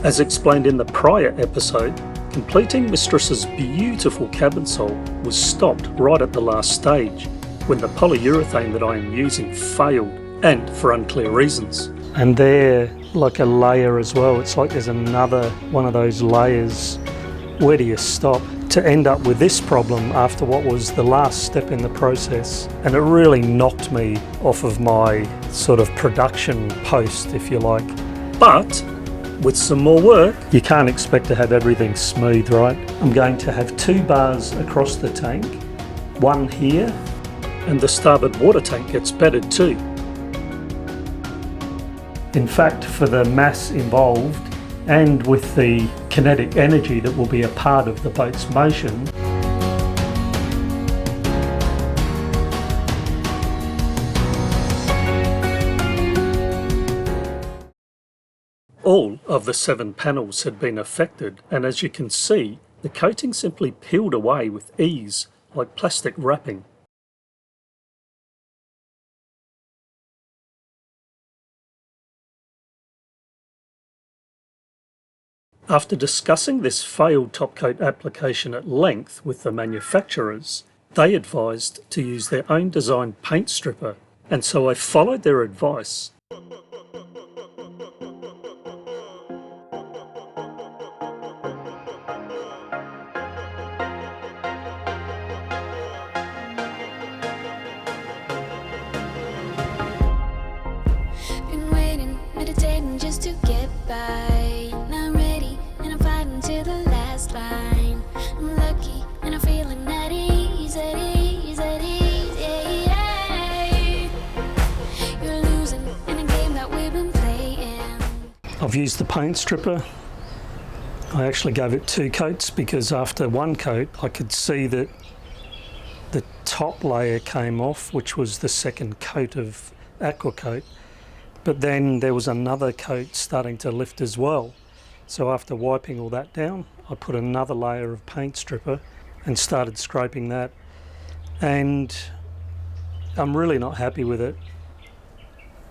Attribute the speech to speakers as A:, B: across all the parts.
A: As explained in the prior episode, completing Mistress's beautiful cabin sole was stopped right at the last stage, when the polyurethane that I am using failed, and for unclear reasons. And there, like a layer as well, it's like there's another one of those layers. Where do you stop? To end up with this problem after what was the last step in the process. And it really knocked me off of my sort of production post, if you like. But with some more work, you can't expect to have everything smooth, right? I'm going to have 2 bars across the tank, one here, and the starboard water tank gets bedded too. In fact, for the mass involved and with the kinetic energy that will be a part of the boat's motion, all of the 7 panels had been affected, and as you can see, the coating simply peeled away with ease, like plastic wrapping. After discussing this failed topcoat application at length with the manufacturers, they advised to use their own designed paint stripper, and so I followed their advice.
B: Been waiting, meditating just to get by. Now ready, and I'm fighting to the last line. I'm lucky, and I'm feeling at ease, at ease, at ease, yeah. You're losing in a game that we've been playing.
A: I've used the paint stripper. I actually gave it 2 coats because after 1 coat I could see that the top layer came off, which was the second coat of aqua coat. But then there was another coat starting to lift as well. So after wiping all that down, I put another layer of paint stripper and started scraping that. And I'm really not happy with it.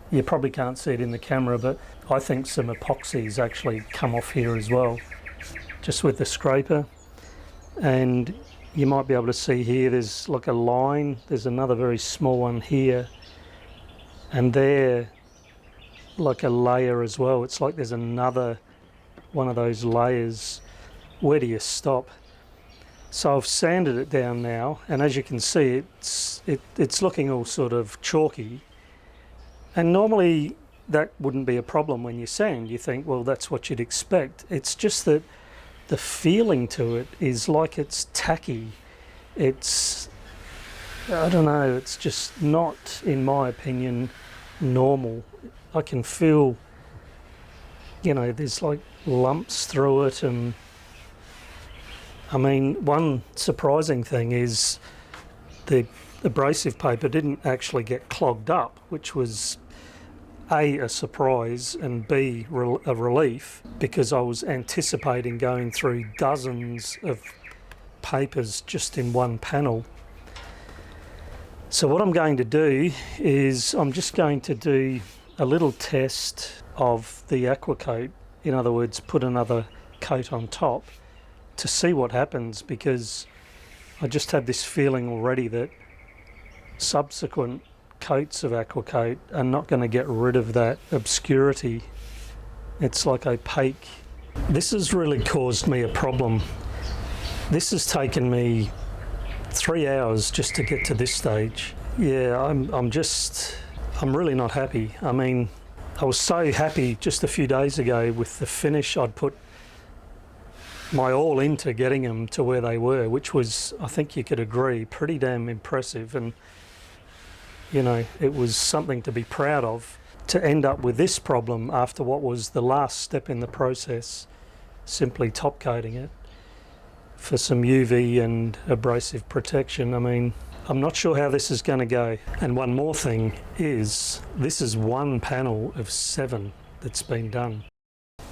A: You probably can't see it in the camera, but I think some epoxy's actually come off here as well, just with the scraper. And you might be able to see here, there's like a line, there's another very small one here, and there, like a layer as well. It's like there's another one of those layers. Where do you stop? So I've sanded it down now, and as you can see, it's looking all sort of chalky. And normally that wouldn't be a problem when you sand. You think, well, that's what you'd expect. It's just that the feeling to it is like it's tacky. It's, I don't know, it's just not, in my opinion, normal. I can feel, you know, there's like lumps through it, and I mean, one surprising thing is the abrasive paper didn't actually get clogged up, which was A, surprise, and B, a relief, because I was anticipating going through dozens of papers just in one panel. So what I'm going to do is I'm just going to do a little test of the aqua coat, in other words, put another coat on top to see what happens, because I just have this feeling already that subsequent coats of aqua coat are not going to get rid of that obscurity. It's like opaque. This has really caused me a problem. This has taken me 3 hours just to get to this stage. Yeah, I'm really not happy. I mean, I was so happy just a few days ago with the finish. I'd put my all into getting them to where they were, which was, I think you could agree, pretty damn impressive. And, you know, it was something to be proud of. To end up with this problem after what was the last step in the process, simply top coating it for some UV and abrasive protection. I mean, I'm not sure how this is going to go. And one more thing is, this is 1 panel of 7 that's been done.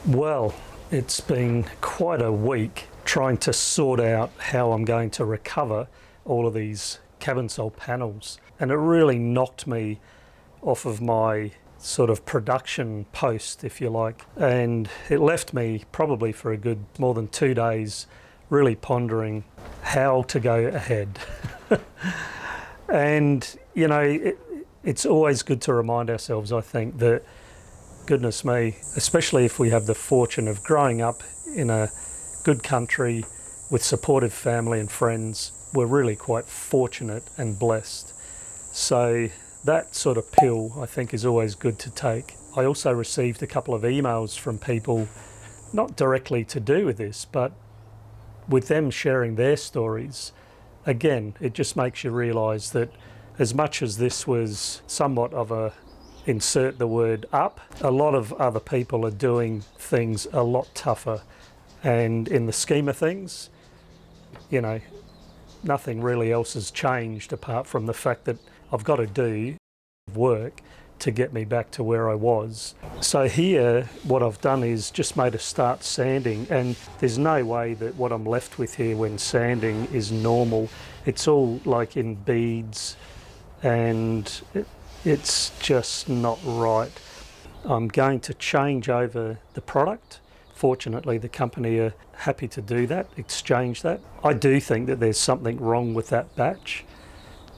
A: Well, it's been quite a week trying to sort out how I'm going to recover all of these cabin sole panels. And it really knocked me off of my sort of production post, if you like, and it left me probably for a good more than 2 days really pondering how to go ahead. And you know, it's always good to remind ourselves, I think, that goodness me, especially if we have the fortune of growing up in a good country with supportive family and friends, we're really quite fortunate and blessed. So that sort of pill, I think, is always good to take. I also received a couple of emails from people, not directly to do with this, but with them sharing their stories. Again, it just makes you realise that as much as this was somewhat of a, insert the word up, a lot of other people are doing things a lot tougher. And in the scheme of things, you know, nothing really else has changed apart from the fact that I've got to do work to get me back to where I was. So here, what I've done is just made a start sanding, and there's no way that what I'm left with here when sanding is normal. It's all like in beads, and it's just not right. I'm going to change over the product. Fortunately, the company are happy to do that, exchange that. I do think that there's something wrong with that batch,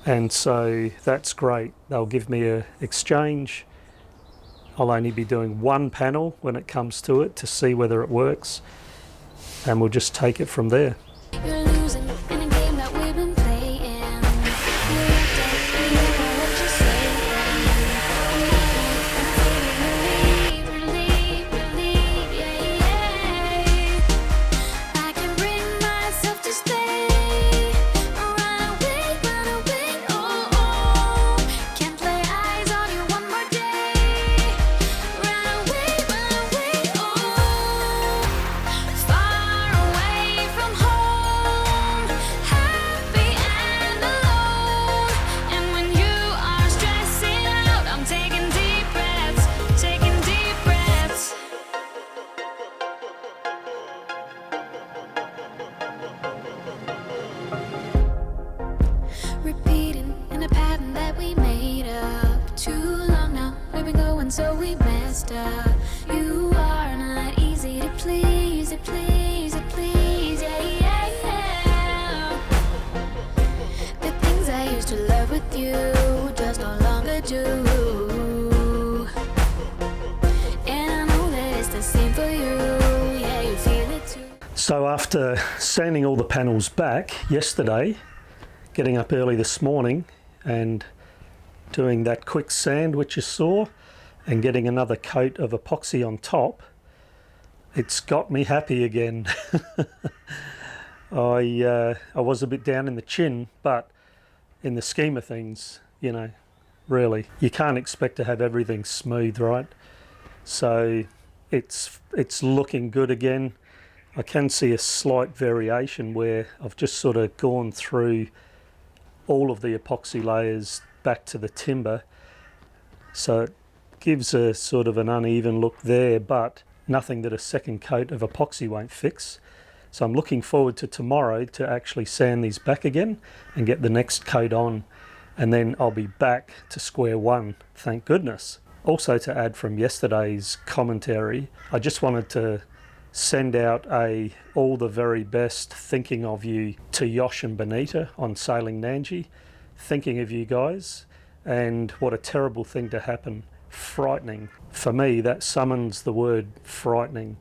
A: and so that's great. They'll give me an exchange. I'll only be doing one panel when it comes to it to see whether it works, and we'll just take it from there.
B: You're losing in a game that we've been playing. You're acting, you don't know what you're saying. Relief, yeah, yeah. I can bring myself to stay. Run away, oh, oh. Can't play eyes on you one more day. Run away, oh. Far away from home, happy and alone. And when you are stressing out, I'm taking deep breaths, taking deep breaths. Repeating in a pattern that we made up. Too long now, we've been going so we messed up. You are not easy to please, yeah, yeah, yeah. The things I used to love with you just no longer do. And I know that it's the same for you, yeah, you feel it too.
A: So after sanding all the panels back yesterday, getting up early this morning and doing that quick sand which you saw, and getting another coat of epoxy on top, it's got me happy again. I was a bit down in the chin, but in the scheme of things, you know, really, you can't expect to have everything smooth, right? So it's looking good again. I can see a slight variation where I've just sort of gone through all of the epoxy layers back to the timber, so it gives a sort of an uneven look there, but nothing that a second coat of epoxy won't fix. So I'm looking forward to tomorrow to actually sand these back again and get the next coat on, and then I'll be back to square one, thank goodness. Also, to add from yesterday's commentary, I just wanted to send out all the very best thinking of you to Yosh and Benita on Sailing Nanji. Thinking of you guys, and what a terrible thing to happen. Frightening. For me, that summons the word frightening.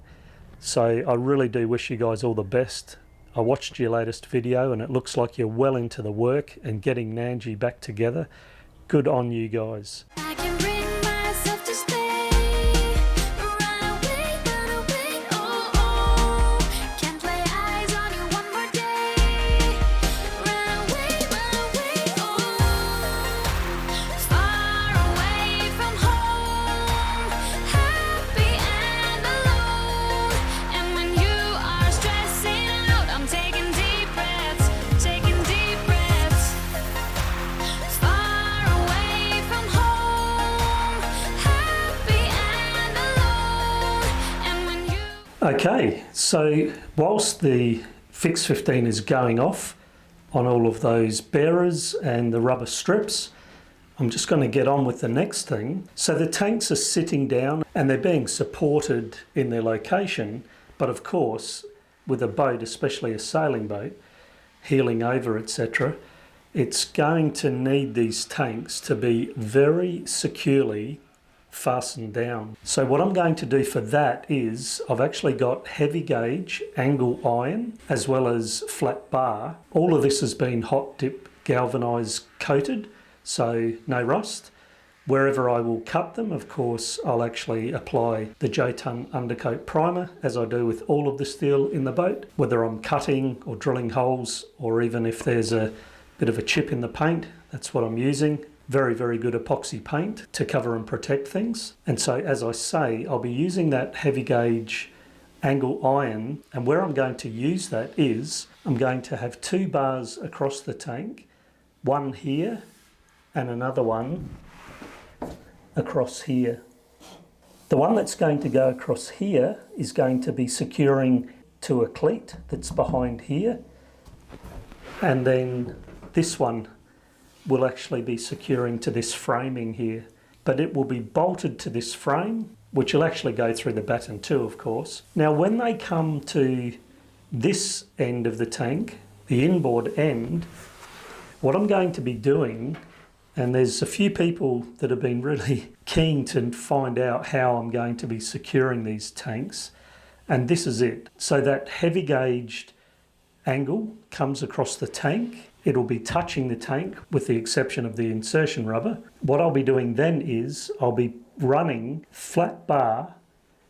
A: So I really do wish you guys all the best. I watched your latest video and it looks like you're well into the work and getting Nanji back together. Good on you guys.
B: I can bring myself to stay. Run away, oh, oh. Can't play eyes on you one more day. Run away, oh. Far away from home, happy and alone. And when you are stressing out, I'm taking deep breaths, taking deep breaths. Far away from home, happy and alone. And when you
A: Okay, so whilst the Fix 15 is going off on all of those bearers and the rubber strips, I'm just going to get on with the next thing. So the tanks are sitting down and they're being supported in their location, but of course with a boat, especially a sailing boat, heeling over, etc., it's going to need these tanks to be very securely fastened down. So what I'm going to do for that is I've actually got heavy gauge angle iron as well as flat bar. All of this has been hot dip galvanized coated, so no rust. Wherever I will cut them, of course, I'll actually apply the J-ton undercoat primer, as I do with all of the steel in the boat, whether I'm cutting or drilling holes, or even if there's a bit of a chip in the paint, that's what I'm using. Very, very good epoxy paint to cover and protect things. And so, as I say, I'll be using that heavy gauge angle iron, and where I'm going to use that is I'm going to have 2 bars across the tank, one here and another one across here. The one that's going to go across here is going to be securing to a cleat that's behind here, and then this one will actually be securing to this framing here, but it will be bolted to this frame, which will actually go through the batten too, of course. Now when they come to this end of the tank, the inboard end, what I'm going to be doing, and there's a few people that have been really keen to find out how I'm going to be securing these tanks, and this is it. So that heavy gauged angle comes across the tank. It'll be touching the tank with the exception of the insertion rubber. What I'll be doing then is I'll be running flat bar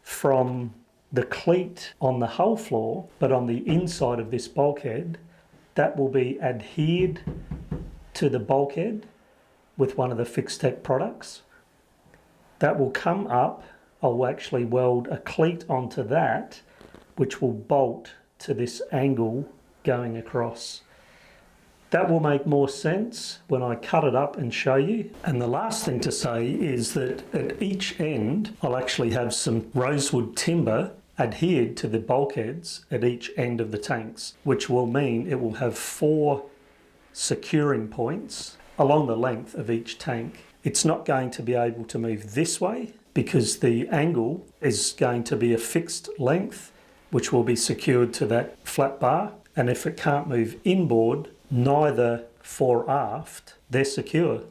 A: from the cleat on the hull floor, but on the inside of this bulkhead, that will be adhered to the bulkhead with one of the Fixtech products. That will come up. I'll actually weld a cleat onto that, which will bolt to this angle going across. That will make more sense when I cut it up and show you. And the last thing to say is that at each end, I'll actually have some rosewood timber adhered to the bulkheads at each end of the tanks, which will mean it will have 4 securing points along the length of each tank. It's not going to be able to move this way because the angle is going to be a fixed length, which will be secured to that flat bar. And if it can't move inboard, neither fore aft, they're secure.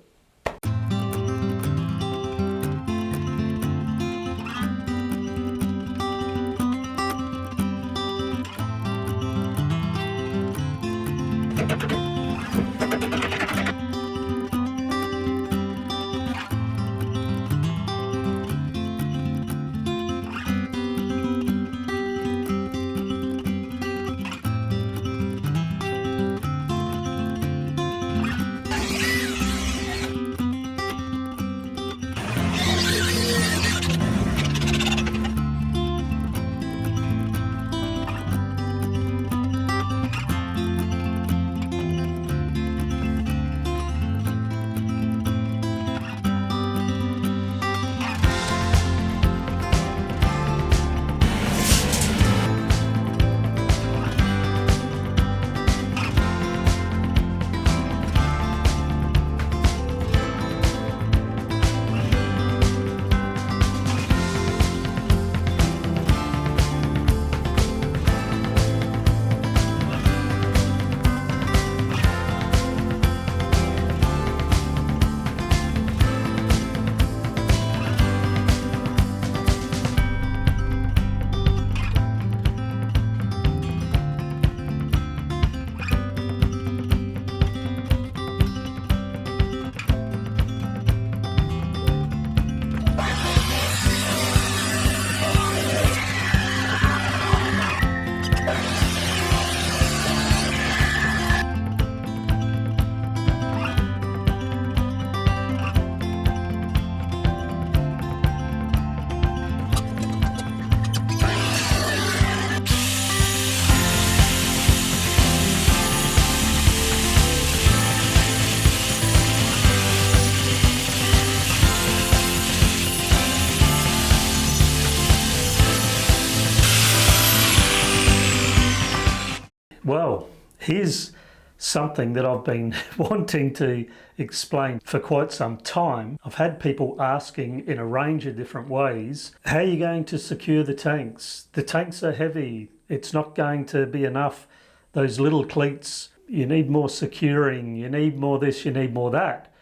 A: Well, here's something that I've been wanting to explain for quite some time. I've had people asking in a range of different ways, how are you going to secure the tanks? The tanks are heavy. It's not going to be enough. Those little cleats, you need more securing, you need more this, you need more that.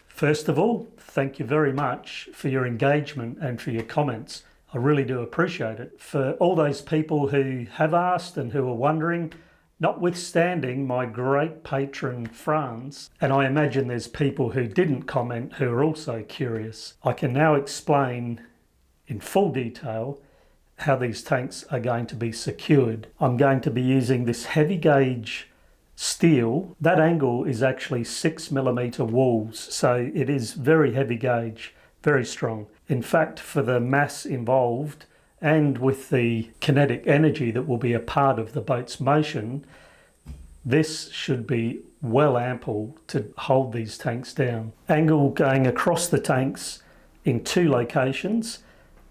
A: First of all, thank you very much for your engagement and for your comments. I really do appreciate it. For all those people who have asked and who are wondering, notwithstanding my great patron Franz, and I imagine there's people who didn't comment who are also curious, I can now explain in full detail how these tanks are going to be secured. I'm going to be using this heavy gauge steel. That angle is actually 6mm walls, so it is very heavy gauge, very strong. In fact, for the mass involved and with the kinetic energy that will be a part of the boat's motion, this should be well ample to hold these tanks down. Angle going across the tanks in 2 locations,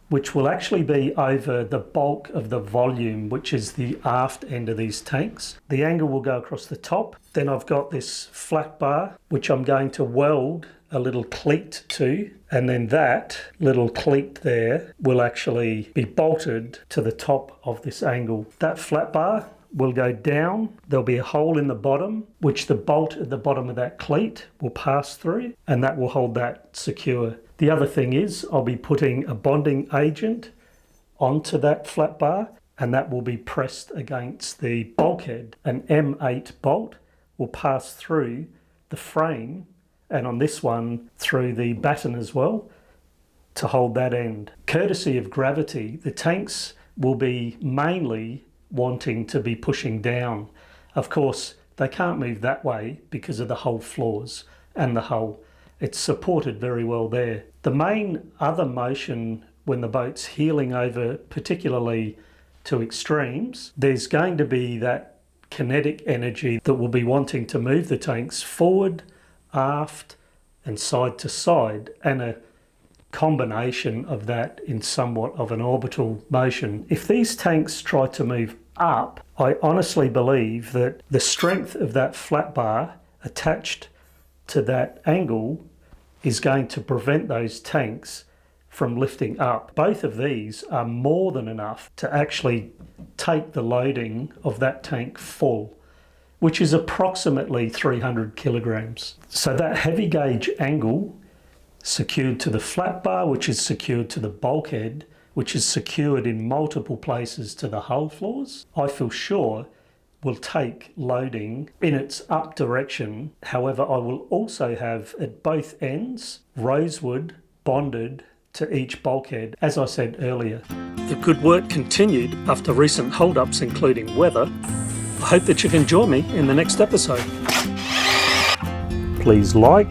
A: which will actually be over the bulk of the volume, which is the aft end of these tanks. The angle will go across the top. Then I've got this flat bar, which I'm going to weld a little cleat to, and then that little cleat there will actually be bolted to the top of this angle. That flat bar will go down. There'll be a hole in the bottom, which the bolt at the bottom of that cleat will pass through, and that will hold that secure. The other thing is I'll be putting a bonding agent onto that flat bar, and that will be pressed against the bulkhead. An M8 bolt will pass through the frame, and on this one through the batten as well, to hold that end. Courtesy of gravity, the tanks will be mainly wanting to be pushing down. Of course, they can't move that way because of the hull floors and the hull. It's supported very well there. The main other motion when the boat's heeling over, particularly to extremes, there's going to be that kinetic energy that will be wanting to move the tanks forward, aft, and side to side, and a combination of that in somewhat of an orbital motion. If these tanks try to move up, I honestly believe that the strength of that flat bar attached to that angle is going to prevent those tanks from lifting up. Both of these are more than enough to actually take the loading of that tank full, which is approximately 300 kilograms. So that heavy gauge angle secured to the flat bar, which is secured to the bulkhead, which is secured in multiple places to the hull floors, I feel sure will take loading in its up direction. However, I will also have at both ends rosewood bonded to each bulkhead, as I said earlier. The good work continued after recent hold-ups, including weather. I hope that you can join me in the next episode. Please like,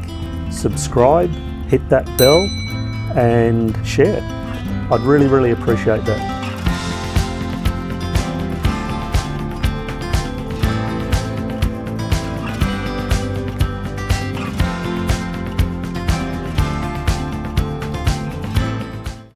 A: subscribe, hit that bell and share. I'd really appreciate that.